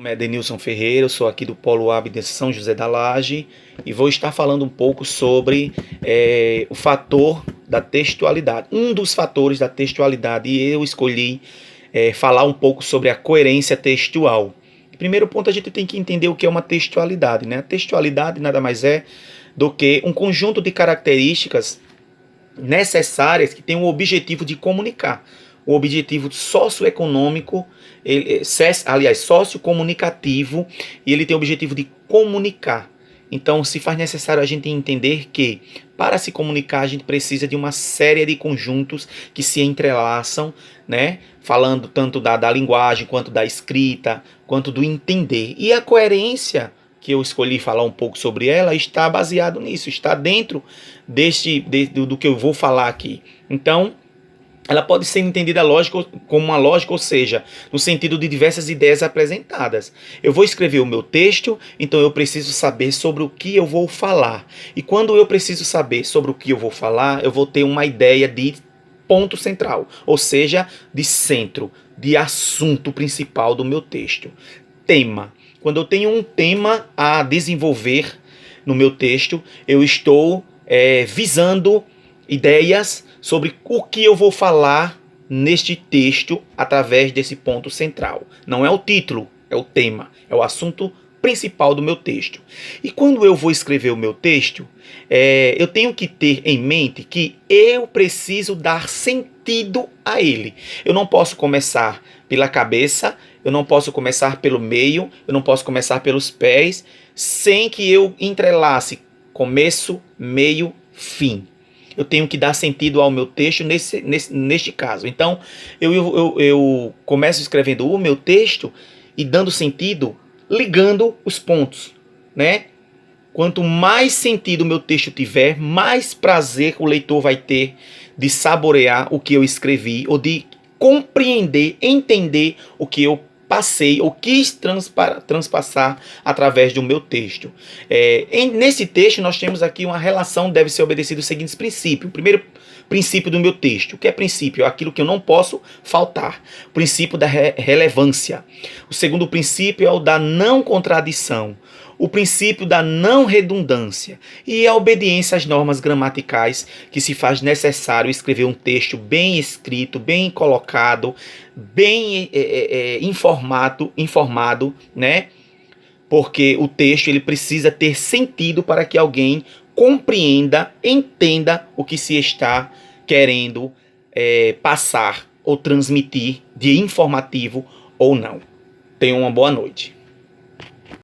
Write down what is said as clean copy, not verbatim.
Meu nome é Denilson Ferreira, eu sou aqui do Polo AB de São José da Laje e vou estar falando um pouco sobre o fator da textualidade. Um dos fatores da textualidade, e eu escolhi falar um pouco sobre a coerência textual. Primeiro ponto, a gente tem que entender o que é uma textualidade, né? A textualidade nada mais é do que um conjunto de características necessárias que têm o objetivo de comunicar. O objetivo socioeconômico, sociocomunicativo, e ele tem o objetivo de comunicar. Então, se faz necessário a gente entender que, para se comunicar, a gente precisa de uma série de conjuntos que se entrelaçam, né? Falando tanto da linguagem, quanto da escrita, quanto do entender. E a coerência, que eu escolhi falar um pouco sobre ela, está baseado nisso, está dentro do que eu vou falar aqui. Então, ela pode ser entendida como uma lógica, ou seja, no sentido de diversas ideias apresentadas. Eu vou escrever o meu texto, então eu preciso saber sobre o que eu vou falar. E quando eu preciso saber sobre o que eu vou falar, eu vou ter uma ideia de ponto central, ou seja, de centro, de assunto principal do meu texto. Tema. Quando eu tenho um tema a desenvolver no meu texto, eu estou visando ideias sobre o que eu vou falar neste texto através desse ponto central. Não é o título, é o tema, é o assunto principal do meu texto. E quando eu vou escrever o meu texto, eu tenho que ter em mente que eu preciso dar sentido a ele. Eu não posso começar pela cabeça, eu não posso começar pelo meio, eu não posso começar pelos pés, sem que eu entrelace começo, meio, fim. Eu tenho que dar sentido ao meu texto neste caso. Então, eu começo escrevendo o meu texto e dando sentido, ligando os pontos, né? Quanto mais sentido o meu texto tiver, mais prazer o leitor vai ter de saborear o que eu escrevi ou de compreender, entender o que eu passei ou quis transpassar através do meu texto. Nesse texto nós temos aqui uma relação, deve ser obedecido os seguintes princípios. O primeiro princípio do meu texto. O que é princípio? É aquilo que eu não posso faltar. O princípio da relevância. O segundo princípio é o da não contradição. O princípio da não redundância e a obediência às normas gramaticais que se faz necessário escrever um texto bem escrito, bem colocado, bem informado, né? Porque o texto ele precisa ter sentido para que alguém compreenda, entenda o que se está querendo passar ou transmitir de informativo ou não. Tenham uma boa noite.